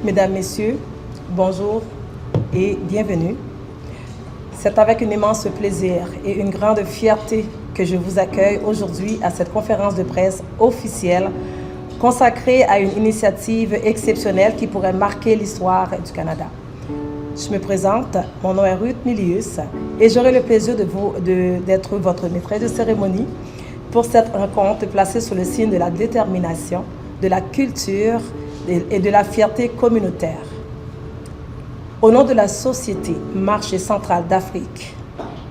Mesdames, Messieurs, bonjour et bienvenue. C'est avec un immense plaisir et une grande fierté que je vous accueille aujourd'hui à cette conférence de presse officielle consacrée à une initiative exceptionnelle qui pourrait marquer l'histoire du Canada. Je me présente, mon nom est Ruth Milius et j'aurai le plaisir d'être votre maîtresse de cérémonie pour cette rencontre placée sous le signe de la détermination, de la culture et de la fierté communautaire. Au nom de la Société Marché Central d'Afrique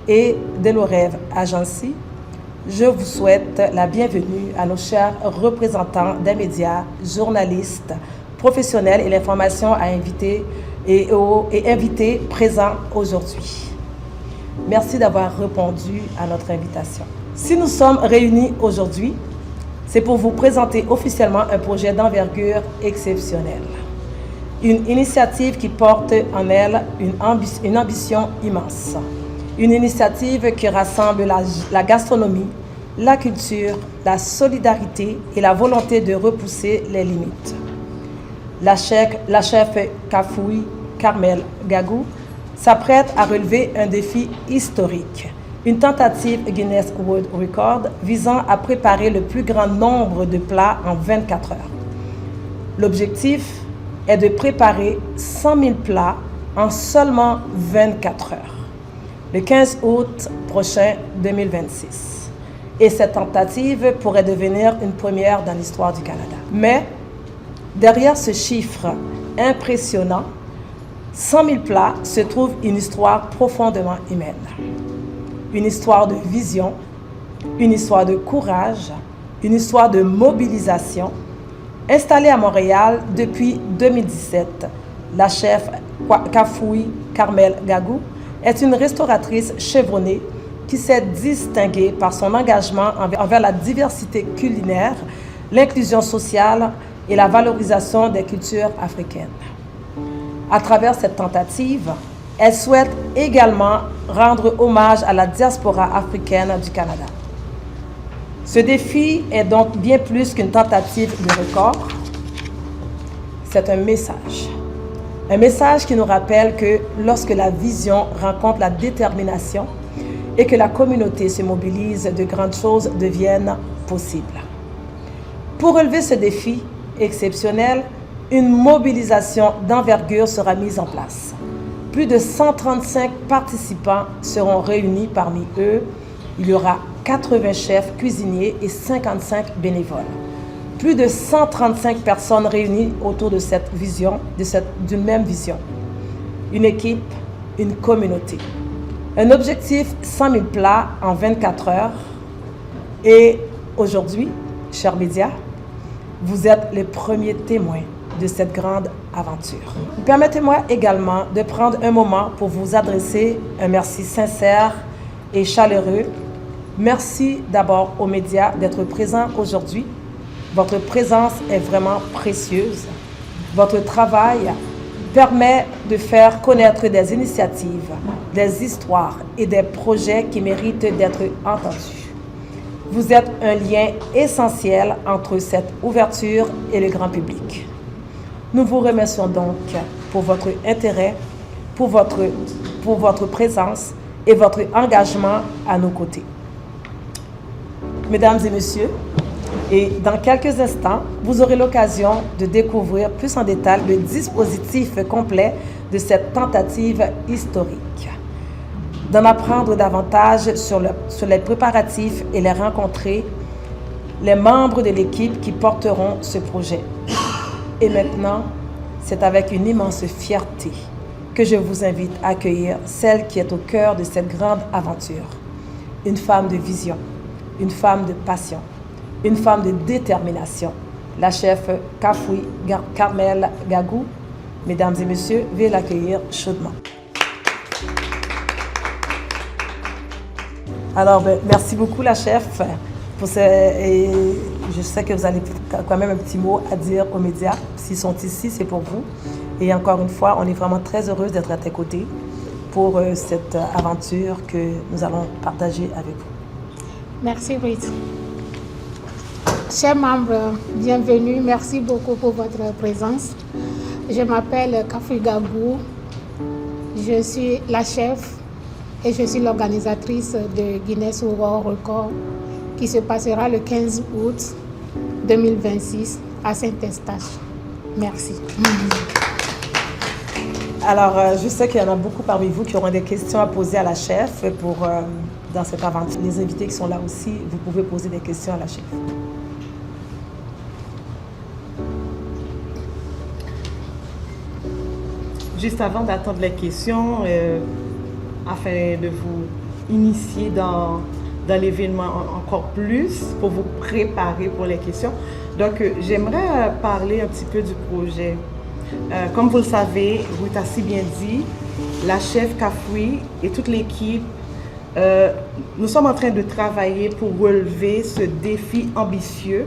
et de l'OREV Agency, je vous souhaite la bienvenue à nos chers représentants des médias, journalistes, professionnels et l'information à inviter et invités présents aujourd'hui. Merci d'avoir répondu à notre invitation. Si nous sommes réunis aujourd'hui, c'est pour vous présenter officiellement un projet d'envergure exceptionnelle. Une initiative qui porte en elle une ambition immense. Une initiative qui rassemble la gastronomie, la culture, la solidarité et la volonté de repousser les limites. La chef Kafouy Carmel Gagou s'apprête à relever un défi historique. Une tentative Guinness World Record visant à préparer le plus grand nombre de plats en 24 heures. L'objectif est de préparer 100 000 plats en seulement 24 heures, le 15 août prochain 2026. Et cette tentative pourrait devenir une première dans l'histoire du Canada. Mais derrière ce chiffre impressionnant, 100 000 plats, se trouve une histoire profondément humaine. Une histoire de vision, une histoire de courage, une histoire de mobilisation. Installée à Montréal depuis 2017, la chef Kafouy Carmel Gagou est une restauratrice chevronnée qui s'est distinguée par son engagement envers la diversité culinaire, l'inclusion sociale et la valorisation des cultures africaines. À travers cette tentative, elle souhaite également rendre hommage à la diaspora africaine du Canada. Ce défi est donc bien plus qu'une tentative de record. C'est un message. Un message qui nous rappelle que lorsque la vision rencontre la détermination et que la communauté se mobilise, de grandes choses deviennent possibles. Pour relever ce défi exceptionnel, une mobilisation d'envergure sera mise en place. Plus de 135 participants seront réunis. Parmi eux, il y aura 80 chefs cuisiniers et 55 bénévoles. Plus de 135 personnes réunies autour de cette vision, d'une même vision. Une équipe, une communauté. Un objectif 100 000 plats en 24 heures. Et aujourd'hui, chers médias, vous êtes les premiers témoins de cette grande aventure. Permettez-moi également de prendre un moment pour vous adresser un merci sincère et chaleureux. Merci d'abord aux médias d'être présents aujourd'hui. Votre présence est vraiment précieuse. Votre travail permet de faire connaître des initiatives, des histoires et des projets qui méritent d'être entendus. Vous êtes un lien essentiel entre cette ouverture et le grand public. Nous vous remercions donc pour votre intérêt, pour votre présence et votre engagement à nos côtés. Mesdames et messieurs, et dans quelques instants, vous aurez l'occasion de découvrir plus en détail le dispositif complet de cette tentative historique, d'en apprendre davantage sur les préparatifs et les rencontrer les membres de l'équipe qui porteront ce projet. Et maintenant, c'est avec une immense fierté que je vous invite à accueillir celle qui est au cœur de cette grande aventure. Une femme de vision, une femme de passion, une femme de détermination. La chef Kafouy Carmel Gagou. Mesdames et messieurs, veuillez l'accueillir chaudement. Alors, merci beaucoup la chef. Et je sais que vous avez quand même un petit mot à dire aux médias. S'ils sont ici, c'est pour vous. Et encore une fois, on est vraiment très heureuse d'être à tes côtés pour cette aventure que nous allons partager avec vous. Merci Ruth. Chers membres, bienvenue. Merci beaucoup pour votre présence. Je m'appelle Kafri Gabou. Je suis la chef et je suis l'organisatrice de Guinness World Record qui se passera le 15 août 2026 à Saint-Eustache. Merci. Alors, je sais qu'il y en a beaucoup parmi vous qui auront des questions à poser à la chef dans cette aventure. Les invités qui sont là aussi, vous pouvez poser des questions à la chef. Juste avant d'attendre les questions, afin de vous initier dans l'événement encore plus, pour vous préparer pour les questions. Donc, j'aimerais parler un petit peu du projet. Comme vous le savez, Ruth a si bien dit, la chef Kafri et toute l'équipe, nous sommes en train de travailler pour relever ce défi ambitieux,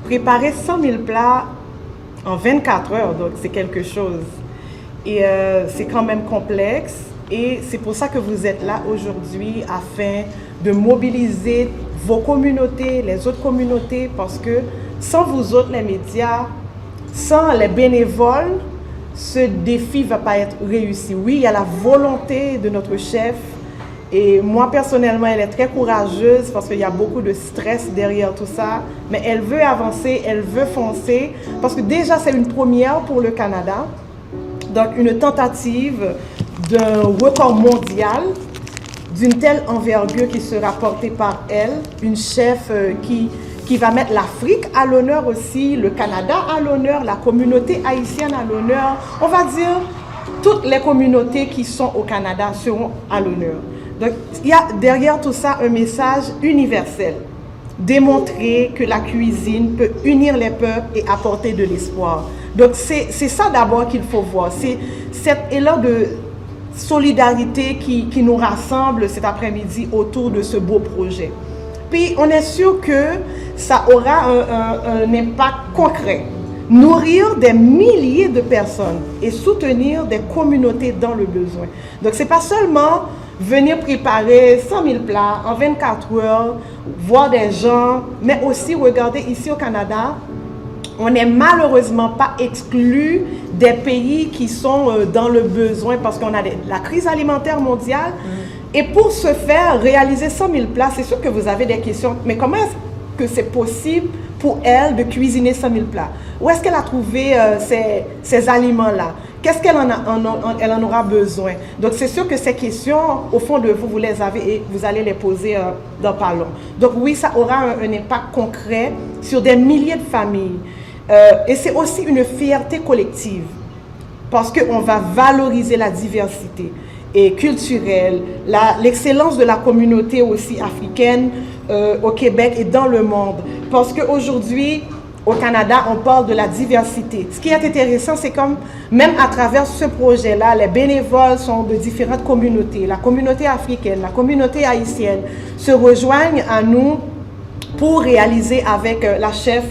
préparer 100 000 plats en 24 heures, donc c'est quelque chose. Et c'est quand même complexe et c'est pour ça que vous êtes là aujourd'hui afin de mobiliser vos communautés, les autres communautés, parce que sans vous autres, les médias, sans les bénévoles, ce défi ne va pas être réussi. Oui, il y a la volonté de notre chef et moi personnellement, elle est très courageuse parce qu'il y a beaucoup de stress derrière tout ça, mais elle veut avancer, elle veut foncer parce que déjà c'est une première pour le Canada. Donc, une tentative d'un record mondial d'une telle envergure qui sera portée par elle, une chef qui va mettre l'Afrique à l'honneur aussi, le Canada à l'honneur, la communauté haïtienne à l'honneur. On va dire, toutes les communautés qui sont au Canada seront à l'honneur. Donc, il y a derrière tout ça un message universel. Démontrer que la cuisine peut unir les peuples et apporter de l'espoir. Donc, c'est ça d'abord qu'il faut voir. C'est cet élan de solidarité qui nous rassemble cet après-midi autour de ce beau projet. Puis, on est sûr que ça aura un impact concret. Nourrir des milliers de personnes et soutenir des communautés dans le besoin. Donc, ce n'est pas seulement venir préparer 100 000 plats en 24 heures, voir des gens, mais aussi regarder ici au Canada, on n'est malheureusement pas exclu des pays qui sont dans le besoin parce qu'on a la crise alimentaire mondiale. Et pour ce faire, réaliser 100 000 plats, c'est sûr que vous avez des questions. Mais comment est-ce que c'est possible pour elle de cuisiner 100 000 plats? Où est-ce qu'elle a trouvé ces aliments-là? Qu'est-ce qu'elle en aura besoin? Donc, c'est sûr que ces questions, au fond de vous, vous les avez et vous allez les poser dans pas long. Donc, oui, ça aura un impact concret sur des milliers de familles. Et c'est aussi une fierté collective parce qu'on va valoriser la diversité et culturelle, l'excellence de la communauté aussi africaine au Québec et dans le monde. Parce qu'aujourd'hui, au Canada, on parle de la diversité. Ce qui est intéressant, c'est comme, même à travers ce projet-là, les bénévoles sont de différentes communautés. La communauté africaine, la communauté haïtienne se rejoignent à nous pour réaliser avec la chef,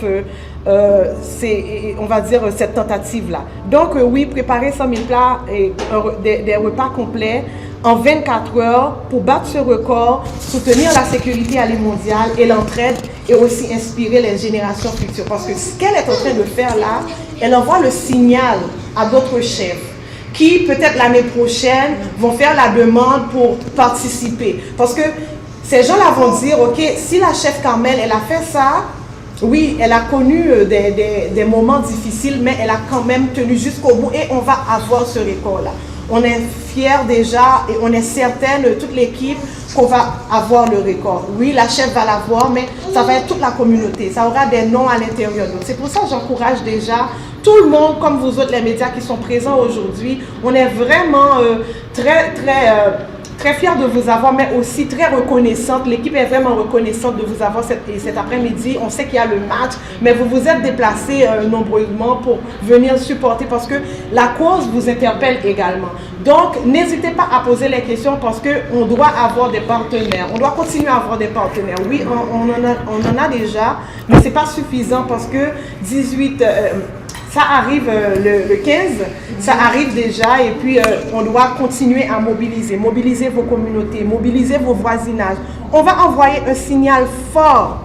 on va dire, cette tentative-là. Donc, oui, préparer 100 000 plats et des repas complets en 24 heures pour battre ce record, soutenir la sécurité alimentaire et l'entraide et aussi inspirer les générations futures. Parce que ce qu'elle est en train de faire là, elle envoie le signal à d'autres chefs qui, peut-être l'année prochaine, vont faire la demande pour participer. Parce que ces gens-là vont dire, OK, si la chef Carmel, elle a fait ça, oui, elle a connu des moments difficiles, mais elle a quand même tenu jusqu'au bout et on va avoir ce record-là. On est fiers déjà et on est certaine, toute l'équipe, qu'on va avoir le record. Oui, la chef va l'avoir, mais ça va être toute la communauté. Ça aura des noms à l'intérieur. Donc, c'est pour ça que j'encourage déjà tout le monde, comme vous autres, les médias qui sont présents aujourd'hui. On est vraiment très fiers de vous avoir, mais aussi très reconnaissante. L'équipe est vraiment reconnaissante de vous avoir cet après-midi. On sait qu'il y a le match, mais vous vous êtes déplacés nombreusement pour venir supporter parce que la cause vous interpelle également. Donc, n'hésitez pas à poser les questions parce qu'on doit avoir des partenaires. On doit continuer à avoir des partenaires. Oui, on en a déjà, mais ce n'est pas suffisant parce que 18... ça arrive le 15, ça arrive déjà et puis on doit continuer à mobiliser vos communautés, mobiliser vos voisinages. On va envoyer un signal fort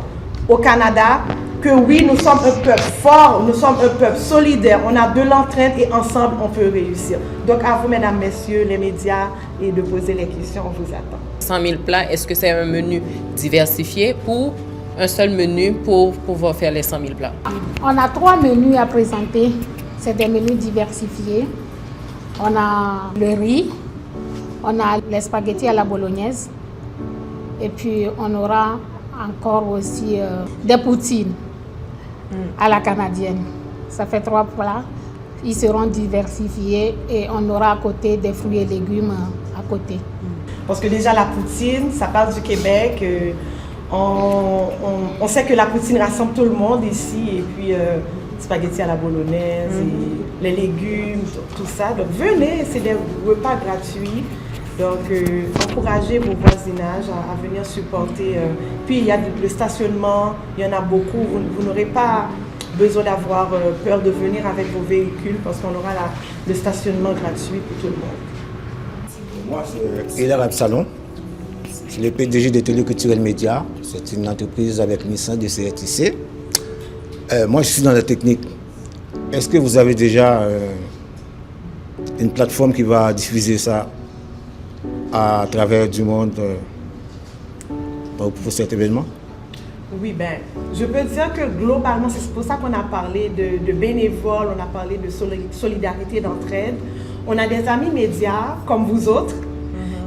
au Canada que oui, nous sommes un peuple fort, nous sommes un peuple solidaire, on a de l'entraide et ensemble on peut réussir. Donc à vous, mesdames, messieurs, les médias, et de poser les questions, on vous attend. 100 000 plats, est-ce que c'est un menu diversifié ou un seul menu pour pouvoir faire les 100 000 plats? On a 3 menus à présenter, c'est des menus diversifiés. On a le riz, on a les spaghettis à la bolognaise et puis on aura encore aussi des poutines à la canadienne. Ça fait 3 plats. Ils seront diversifiés et on aura à côté des fruits et légumes à côté. Parce que déjà la poutine, ça part du Québec. On sait que la poutine rassemble tout le monde ici. Et puis spaghettis à la bolognaise, et les légumes, tout ça. Donc venez, c'est des repas gratuits. Donc encouragez vos voisinages à venir supporter. Puis il y a le stationnement, il y en a beaucoup. Vous n'aurez pas besoin d'avoir peur de venir avec vos véhicules parce qu'on aura le stationnement gratuit pour tout le monde. Moi, c'est Hilaire Absalon. Je suis le PDG de Téléculturel Média. C'est une entreprise avec une licence de CRTC. Moi, je suis dans la technique. Est-ce que vous avez déjà une plateforme qui va diffuser ça à travers du monde pour cet événement? Oui, je peux dire que globalement, c'est pour ça qu'on a parlé de bénévoles, on a parlé de solidarité, d'entraide. On a des amis médias comme vous autres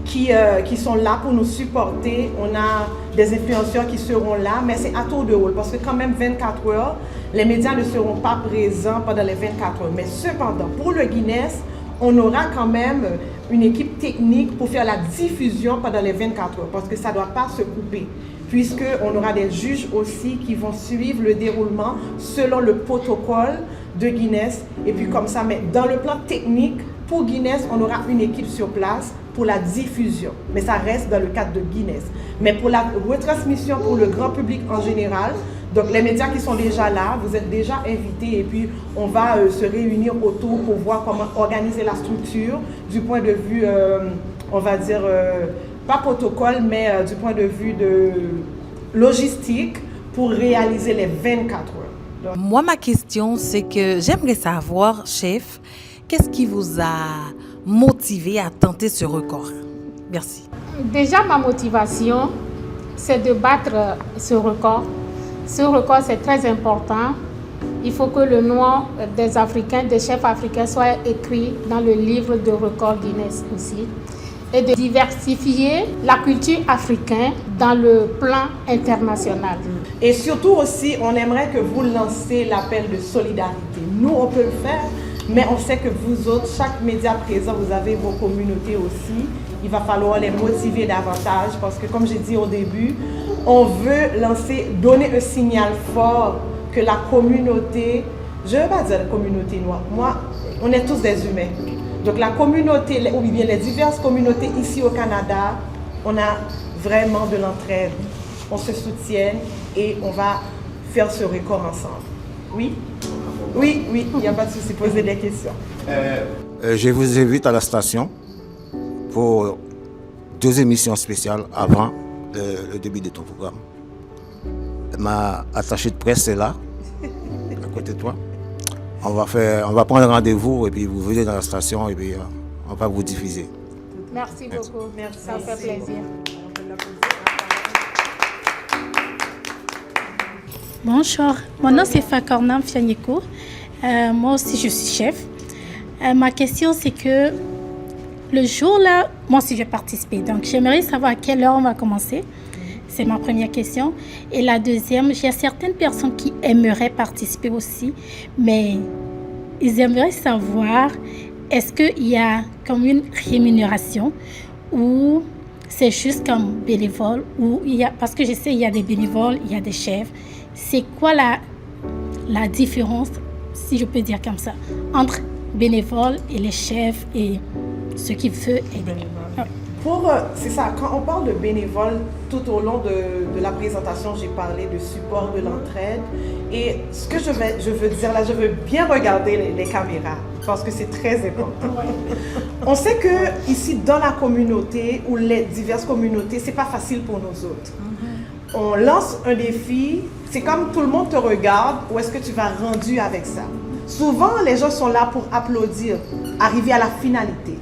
qui sont là pour nous supporter. On a des influenceurs qui seront là, mais c'est à tour de rôle parce que quand même 24 heures, les médias ne seront pas présents pendant les 24 heures. Mais cependant, pour le Guinness, on aura quand même une équipe technique pour faire la diffusion pendant les 24 heures parce que ça ne doit pas se couper. Puisqu'on aura des juges aussi qui vont suivre le déroulement selon le protocole de Guinness. Et puis comme ça, mais dans le plan technique, pour Guinness, on aura une équipe sur place pour la diffusion. Mais ça reste dans le cadre de Guinness. Mais pour la retransmission pour le grand public en général, donc les médias qui sont déjà là, vous êtes déjà invités et puis on va se réunir autour pour voir comment organiser la structure du point de vue, on va dire, pas protocole, mais du point de vue de logistique pour réaliser les 24 heures. Donc, moi, ma question, c'est que j'aimerais savoir, chef, qu'est-ce qui vous a motivé à tenter ce record? Merci. Déjà, ma motivation, c'est de battre ce record. Ce record, c'est très important. Il faut que le nom des Africains, des chefs africains, soit écrit dans le livre de record Guinness aussi. Et de diversifier la culture africaine dans le plan international. Et surtout aussi, on aimerait que vous lanciez l'appel de solidarité. Nous, on peut le faire, mais on sait que vous autres, chaque média présent, vous avez vos communautés aussi. Il va falloir les motiver davantage parce que, comme j'ai dit au début, on veut donner un signal fort que la communauté, je ne veux pas dire la communauté noire, moi, on est tous des humains. Donc la communauté, ou bien les diverses communautés ici au Canada, on a vraiment de l'entraide. On se soutient et on va faire ce record ensemble. Oui? Oui, il n'y a pas de souci, posez des questions. Je vous invite à la station pour 2 émissions spéciales avant le début de ton programme. Ma attachée de presse est là, à côté de toi. On va prendre rendez-vous et puis vous venez dans la station et puis on va vous diffuser. Merci beaucoup. Merci. Ça fait plaisir. Bonjour, mon nom c'est Fakornam Fianyeko. Moi aussi je suis chef. Ma question c'est que le jour là, moi aussi je vais participer. Donc j'aimerais savoir à quelle heure on va commencer. C'est ma première question. Et la deuxième, il y a certaines personnes qui aimeraient participer aussi, mais ils aimeraient savoir, est-ce qu'il y a comme une rémunération ou c'est juste comme bénévole ou parce que je sais qu'il y a des bénévoles, il y a des chefs. C'est quoi la différence, si je peux dire comme ça, entre bénévoles et les chefs et ceux qui veulent aider? C'est ça, quand on parle de bénévoles, tout au long de la présentation, j'ai parlé de support, de l'entraide. Et ce que je veux dire là, je veux bien regarder les caméras parce que c'est très important. On sait que ici, dans la communauté ou les diverses communautés, c'est pas facile pour nous autres. On lance un défi, c'est comme tout le monde te regarde, où est-ce que tu vas rendu avec ça? Souvent, les gens sont là pour applaudir, arriver à la finalité.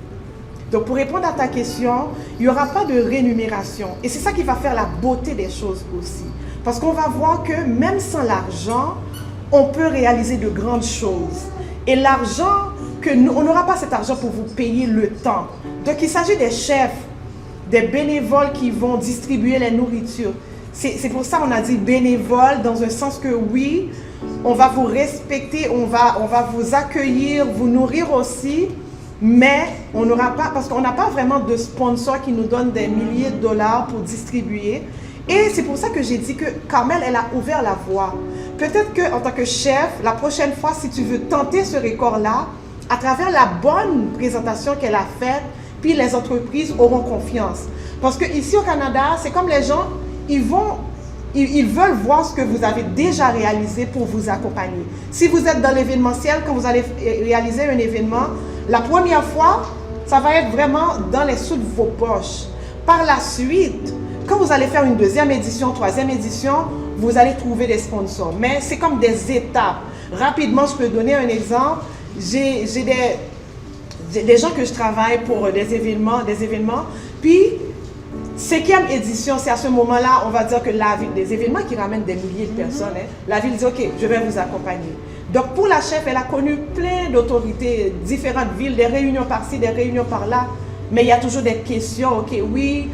Donc, pour répondre à ta question, il n'y aura pas de rémunération. Et c'est ça qui va faire la beauté des choses aussi. Parce qu'on va voir que même sans l'argent, on peut réaliser de grandes choses. Et l'argent, on n'aura pas cet argent pour vous payer le temps. Donc, il s'agit des chefs, des bénévoles qui vont distribuer les nourritures. C'est pour ça qu'on a dit bénévole, dans un sens que oui, on va vous respecter, on va vous accueillir, vous nourrir aussi, mais on n'aura pas, parce qu'on n'a pas vraiment de sponsors qui nous donnent des milliers de dollars pour distribuer. Et c'est pour ça que j'ai dit que Carmel, elle a ouvert la voie. Peut-être qu'en tant que chef, la prochaine fois, si tu veux tenter ce record-là, à travers la bonne présentation qu'elle a faite, puis les entreprises auront confiance. Parce qu'ici au Canada, c'est comme les gens, ils veulent voir ce que vous avez déjà réalisé pour vous accompagner. Si vous êtes dans l'événementiel, quand vous allez réaliser un événement, la première fois, ça va être vraiment dans les sous de vos poches. Par la suite, quand vous allez faire une deuxième édition, troisième édition, vous allez trouver des sponsors. Mais c'est comme des étapes. Rapidement, je peux donner un exemple. J'ai des gens que je travaille pour des événements, puis 5e édition, c'est à ce moment-là, on va dire que la ville, des événements qui ramènent des milliers de personnes, la ville dit, OK, je vais vous accompagner. Donc pour la chef, elle a connu plein d'autorités, différentes villes, des réunions par-ci, des réunions par-là, mais il y a toujours des questions, OK, oui,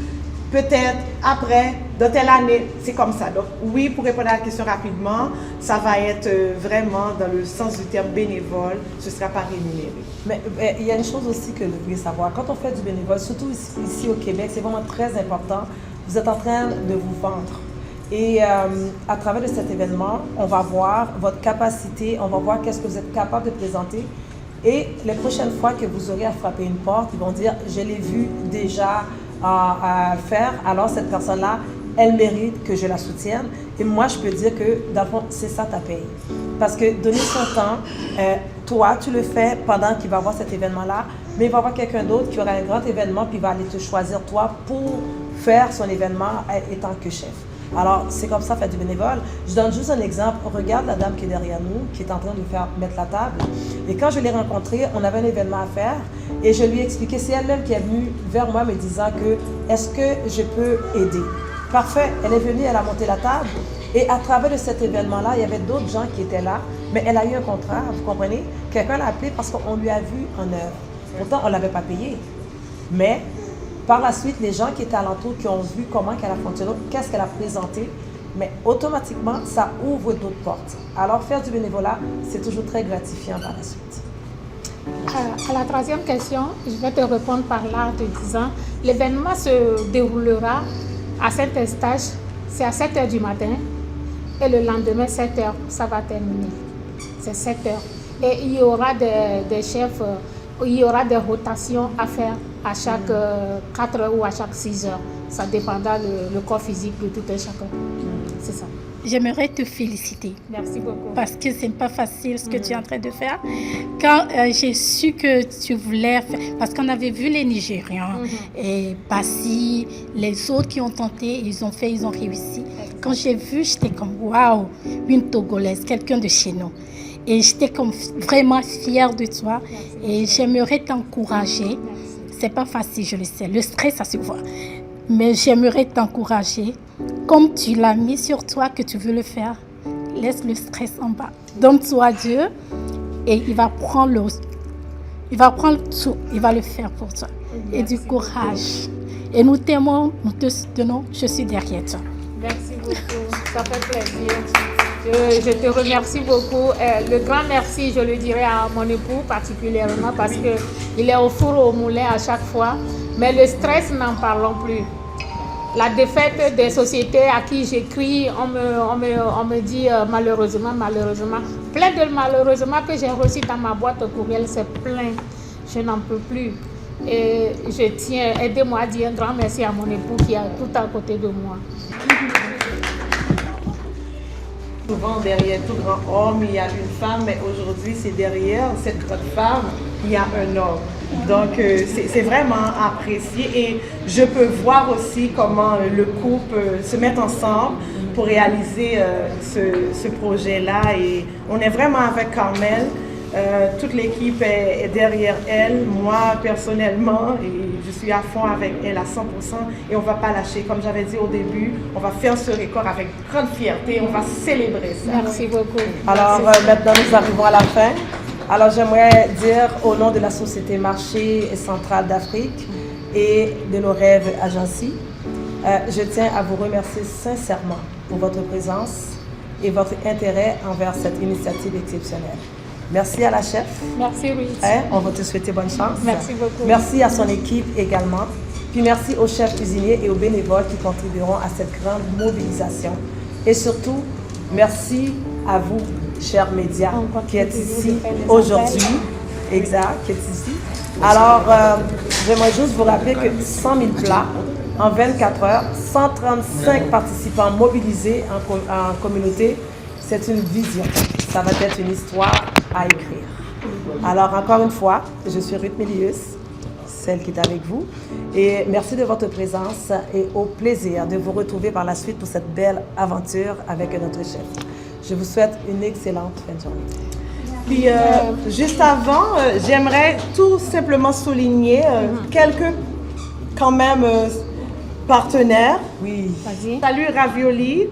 peut-être, après, dans telle année, c'est comme ça. Donc oui, pour répondre à la question rapidement, ça va être vraiment dans le sens du terme bénévole, ce ne sera pas rémunéré. Mais il y a une chose aussi que vous devez savoir, quand on fait du bénévole, surtout ici au Québec, c'est vraiment très important, vous êtes en train de vous vendre. Et à travers de cet événement, on va voir votre capacité, on va voir qu'est-ce que vous êtes capable de présenter. Et les prochaines fois que vous aurez à frapper une porte, ils vont dire, je l'ai vu déjà à faire, alors cette personne-là, elle mérite que je la soutienne. Et moi, je peux dire que, dans le fond, c'est ça ta paye. Parce que donner son temps, toi, tu le fais pendant qu'il va avoir cet événement-là, mais il va y avoir quelqu'un d'autre qui aura un grand événement, puis il va aller te choisir, toi, pour faire son événement étant que chef. Alors, c'est comme ça, faire du bénévole. Je donne juste un exemple. Regarde la dame qui est derrière nous, qui est en train de mettre la table. Et quand je l'ai rencontrée, on avait un événement à faire et je lui ai expliqué, c'est elle-même qui est venue vers moi me disant que, est-ce que je peux aider? Parfait, elle est venue, elle a monté la table et à travers de cet événement-là, il y avait d'autres gens qui étaient là, mais elle a eu un contrat, vous comprenez? Quelqu'un l'a appelé parce qu'on lui a vu en œuvre. Pourtant, on ne l'avait pas payé. Mais par la suite, les gens qui étaient alentour, qui ont vu comment elle a fonctionné, qu'est-ce qu'elle a présenté, mais automatiquement, ça ouvre d'autres portes. Alors, faire du bénévolat, c'est toujours très gratifiant par la suite. À la troisième question, je vais te répondre par là en te disant, l'événement se déroulera à Saint-Eustache, c'est à 7h du matin et le lendemain, 7h, ça va terminer. C'est 7h. Et il y aura des chefs, il y aura des rotations à faire à chaque 4 heures ou à chaque 6 heures. Ça dépendra le corps physique de tout un chacun. C'est ça. J'aimerais te féliciter. Merci beaucoup. Parce que ce n'est pas facile ce que tu es en train de faire. Quand j'ai su que tu voulais faire, parce qu'on avait vu les Nigérians, et Bassi, les autres qui ont tenté, ils ont fait, ils ont réussi. Quand j'ai vu, j'étais comme waouh, une Togolaise, quelqu'un de chez nous. Et j'étais comme vraiment fière de toi. Et j'aimerais t'encourager. C'est pas facile, je le sais. Le stress, ça se voit. Mais j'aimerais t'encourager. Comme tu l'as mis sur toi que tu veux le faire, laisse le stress en bas. Donne-toi à Dieu et il va prendre tout. Il va le faire pour toi. Et du courage. Et nous t'aimons, nous te soutenons. Je suis derrière toi. Merci beaucoup. Ça fait plaisir. Je te remercie beaucoup. Le grand merci, je le dirai à mon époux particulièrement parce qu'il est au four au moulin à chaque fois. Mais le stress, n'en parlons plus. La défaite des sociétés à qui j'écris, on me dit malheureusement, plein de malheureusement que j'ai reçu dans ma boîte au courriel, c'est plein. Je n'en peux plus. Et je tiens, aidez-moi à dire un grand merci à mon époux qui est tout à côté de moi. Souvent, derrière tout grand homme, il y a une femme, mais aujourd'hui, c'est derrière cette grande femme, il y a un homme. Donc, c'est vraiment apprécié et je peux voir aussi comment le couple se met ensemble. pour réaliser ce projet-là. Et on est vraiment avec Carmel. Toute l'équipe est derrière elle, moi personnellement, et je suis à fond avec elle à 100% et on ne va pas lâcher. Comme j'avais dit au début, on va faire ce record avec grande fierté, on va célébrer ça. Merci beaucoup. Alors maintenant nous arrivons à la fin. Alors j'aimerais dire au nom de la Société Marché Central d'Afrique et de nos rêves agency, je tiens à vous remercier sincèrement pour votre présence et votre intérêt envers cette initiative exceptionnelle. Merci à la chef. Merci, Ruth. On va te souhaiter bonne chance. Merci beaucoup. Merci à son équipe également. Puis merci aux chefs cuisiniers et aux bénévoles qui contribueront à cette grande mobilisation. Et surtout, merci à vous, chers médias, qui êtes ici aujourd'hui. Exact, qui êtes ici. Alors, j'aimerais juste vous rappeler que 100 000 plats en 24 heures, 135 participants mobilisés en communauté, c'est une vision. Ça va être une histoire à écrire. Alors, encore une fois, je suis Ruth Milius, celle qui est avec vous. Et merci de votre présence et au plaisir de vous retrouver par la suite pour cette belle aventure avec notre chef. Je vous souhaite une excellente fin de journée. Puis, juste avant, j'aimerais tout simplement souligner quelques, quand même, partenaires. Oui. Vas-y. Salut Ravioli.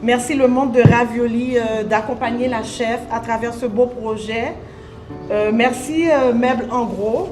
Merci le monde de Ravioli d'accompagner la chef à travers ce beau projet. Merci Meubles en gros.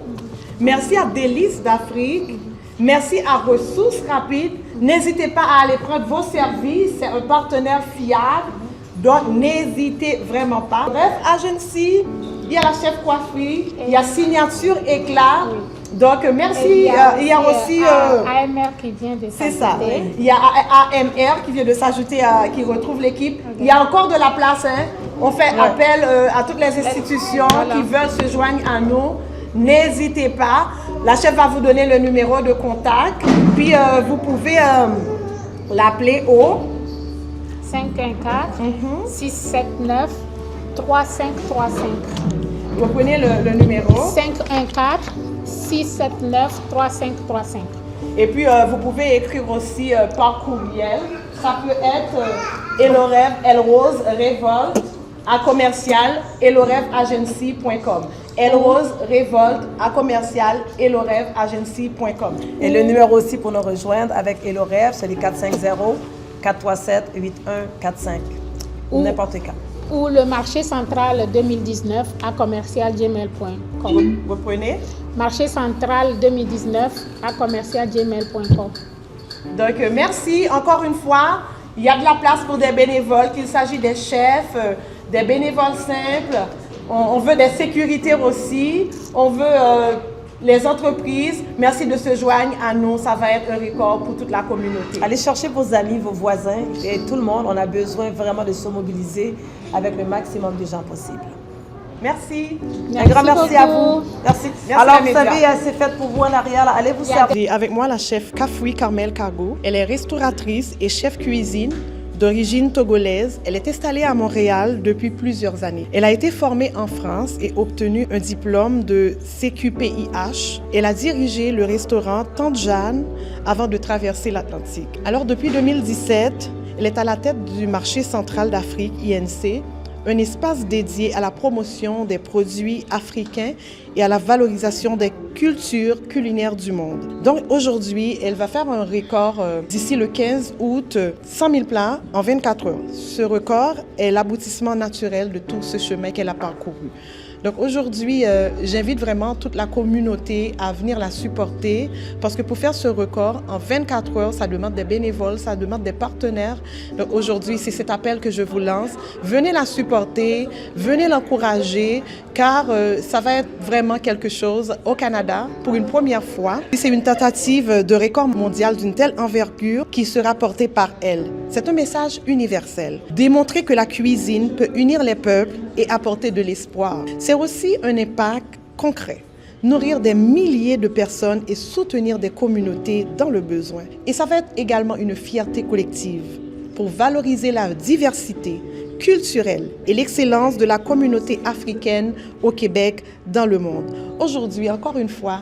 Merci à Délices d'Afrique. Merci à Ressources Rapides. N'hésitez pas à aller prendre vos services. C'est un partenaire fiable. Donc, n'hésitez vraiment pas. Bref, Agency, il y a la chef coiffure, il y a Signature Éclat. Donc, merci. Il y a aussi AMR qui vient de s'ajouter. c'est ça. Il y a AMR qui vient de s'ajouter, qui retrouve l'équipe. Okay. Il y a encore de la place. Hein. On fait appel à toutes les institutions qui veulent se joindre à nous. N'hésitez pas. La chef va vous donner le numéro de contact. Puis, vous pouvez l'appeler au 514-679-3535. Vous prenez le numéro. 514-679-3535. Et puis, vous pouvez écrire aussi par courriel. Ça peut être Elorêve, Elrose, Révolte, à commercial, elorêveagency.com. Elrose, Révolte, à commercial, elorêveagency.com. Et le numéro aussi pour nous rejoindre avec Elorêve, c'est le 450-437-8145. N'importe quand. Ou le marché central 2019 à commercial@gmail.com. Vous prenez? Marché central 2019 à commercial@gmail.com. Donc, merci encore une fois. Il y a de la place pour des bénévoles, qu'il s'agit des chefs, des bénévoles simples. On veut des sécuritaires aussi. On veut les entreprises. Merci de se joindre à nous. Ça va être un record pour toute la communauté. Allez chercher vos amis, vos voisins et tout le monde. On a besoin vraiment de se mobiliser avec le maximum de gens possible. Merci. Un grand merci à vous. Merci. Alors, vous médias. savez, c'est fait pour vous en arrière. Allez vous servir. J'ai avec moi la chef Kafoui Carmel Cargo. Elle est restauratrice et chef cuisine d'origine togolaise. Elle est installée à Montréal depuis plusieurs années. Elle a été formée en France et obtenu un diplôme de CQPIH. Elle a dirigé le restaurant Tante Jeanne avant de traverser l'Atlantique. Alors, depuis 2017, elle est à la tête du marché central d'Afrique, INC, un espace dédié à la promotion des produits africains et à la valorisation des cultures culinaires du monde. Donc aujourd'hui, elle va faire un record d'ici le 15 août, 100 000 plats en 24 heures. Ce record est l'aboutissement naturel de tout ce chemin qu'elle a parcouru. Donc aujourd'hui, j'invite vraiment toute la communauté à venir la supporter parce que pour faire ce record en 24 heures, ça demande des bénévoles, ça demande des partenaires. Donc aujourd'hui, c'est cet appel que je vous lance. Venez la supporter, venez l'encourager car ça va être vraiment quelque chose au Canada pour une première fois. C'est une tentative de record mondial d'une telle envergure qui sera portée par elle. C'est un message universel. Démontrer que la cuisine peut unir les peuples et apporter de l'espoir. C'est aussi un impact concret. Nourrir des milliers de personnes et soutenir des communautés dans le besoin. Et ça va être également une fierté collective pour valoriser la diversité culturelle et l'excellence de la communauté africaine au Québec, dans le monde. Aujourd'hui, encore une fois,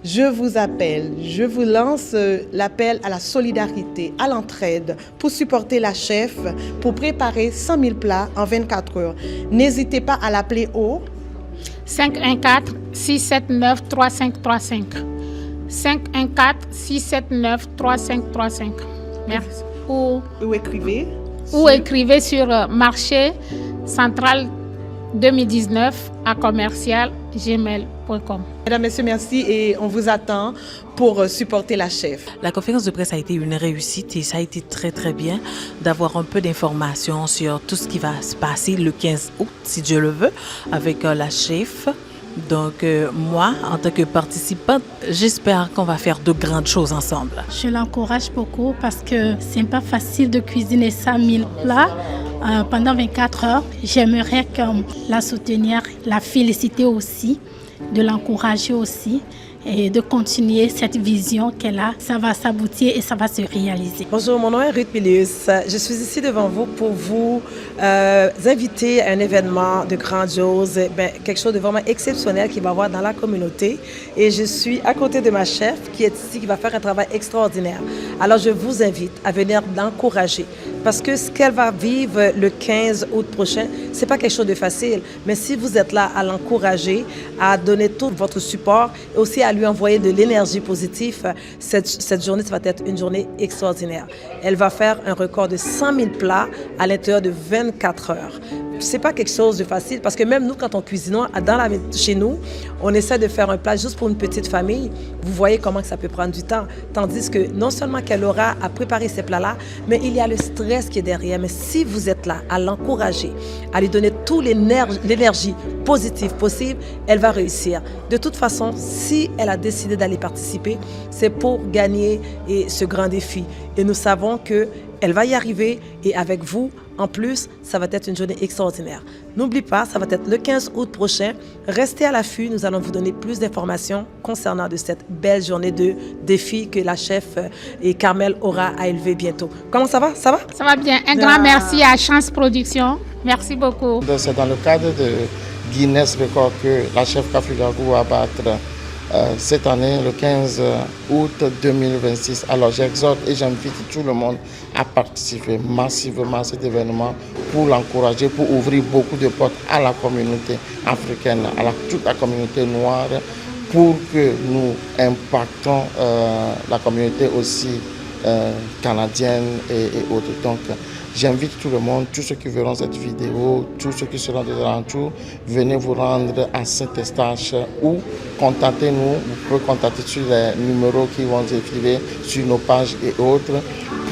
je vous appelle, je vous lance l'appel à la solidarité, à l'entraide pour supporter la chef, pour préparer 100 000 plats en 24 heures. N'hésitez pas à l'appeler au 514-679-3535. 514-679-3535. Merci. Ou écrivez. Ou écrivez sur marché central 2019 à commercial@gmail.com. Mesdames, Messieurs, merci et on vous attend pour supporter la chef. La conférence de presse a été une réussite et ça a été très très bien d'avoir un peu d'informations sur tout ce qui va se passer le 15 août, si Dieu le veut, avec la chef. Donc moi, en tant que participante, j'espère qu'on va faire de grandes choses ensemble. Je l'encourage beaucoup parce que c'est pas facile de cuisiner 100 000 plats pendant 24 heures. J'aimerais la soutenir, la féliciter aussi, de l'encourager aussi et de continuer cette vision qu'elle a. Ça va s'aboutir et ça va se réaliser. Bonjour, mon nom est Ruth Milius. Je suis ici devant vous pour vous inviter à un événement de grandiose, quelque chose de vraiment exceptionnel qu'il va y avoir dans la communauté. Et je suis à côté de ma chef qui est ici, qui va faire un travail extraordinaire. Alors, je vous invite à venir l'encourager. Parce que ce qu'elle va vivre le 15 août prochain, ce n'est pas quelque chose de facile. Mais si vous êtes là à l'encourager, à donner tout votre support et aussi à lui envoyer de l'énergie positive, cette journée, ça va être une journée extraordinaire. Elle va faire un record de 100 000 plats à l'intérieur de 24 heures. C'est pas quelque chose de facile parce que même nous, quand on cuisine chez nous, on essaie de faire un plat juste pour une petite famille. Vous voyez comment ça peut prendre du temps. Tandis que non seulement qu'elle aura à préparer ces plats-là, mais il y a le stress qui est derrière. Mais si vous êtes là à l'encourager, à lui donner toute l'énergie positive possible, elle va réussir. De toute façon, si elle a décidé d'aller participer, c'est pour gagner ce grand défi. Et nous savons qu'elle va y arriver et avec vous, en plus, ça va être une journée extraordinaire. N'oublie pas, ça va être le 15 août prochain. Restez à l'affût, nous allons vous donner plus d'informations concernant de cette belle journée de défi que la chef et Carmel aura à élever bientôt. Comment ça va? Ça va? Ça va bien. Un grand merci à Chance Production. Merci beaucoup. C'est dans le cadre de Guinness Record que la chef Kafugagou va battre cette année, le 15 août 2026. Alors j'exhorte et j'invite tout le monde à participer massivement à cet événement pour l'encourager, pour ouvrir beaucoup de portes à la communauté africaine, à toute la communauté noire, pour que nous impactons la communauté aussi canadienne et autres. Donc, j'invite tout le monde, tous ceux qui verront cette vidéo, tous ceux qui seront des alentours, venez vous rendre à Saint-Eustache ou contactez-nous. Vous pouvez contacter sur les numéros qui vont défiler sur nos pages et autres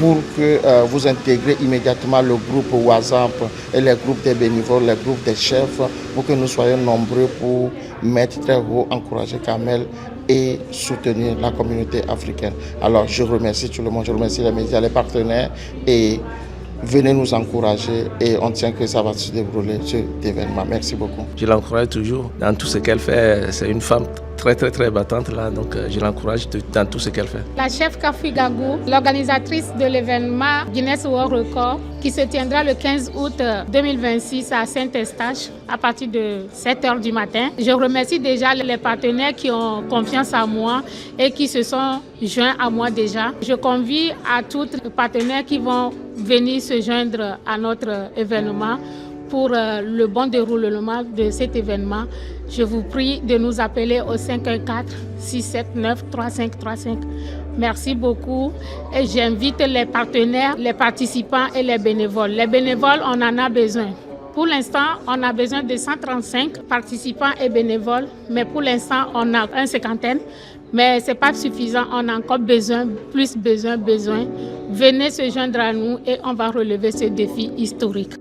pour que vous intégrez immédiatement le groupe WhatsApp et les groupes des bénévoles, les groupes des chefs, pour que nous soyons nombreux pour mettre très haut, encourager Carmel et soutenir la communauté africaine. Alors je remercie tout le monde, je remercie les médias, les partenaires et venez nous encourager et on tient que ça va se dérouler cet événement. Merci beaucoup. Je l'encourage toujours dans tout ce qu'elle fait. C'est une femme très battante là, donc je l'encourage dans tout ce qu'elle fait. La chef Kafugagou, l'organisatrice de l'événement Guinness World Record qui se tiendra le 15 août 2026 à Saint-Eustache à partir de 7h du matin. Je remercie déjà les partenaires qui ont confiance en moi et qui se sont joints à moi déjà. Je convie à tous les partenaires qui vont venir se joindre à notre événement pour le bon déroulement de cet événement. Je vous prie de nous appeler au 514-679-3535. Merci beaucoup et j'invite les partenaires, les participants et les bénévoles. Les bénévoles, on en a besoin. Pour l'instant, on a besoin de 135 participants et bénévoles, mais pour l'instant, on a une cinquantaine. Mais ce n'est pas suffisant, on a encore besoin. Venez se joindre à nous et on va relever ce défi historique.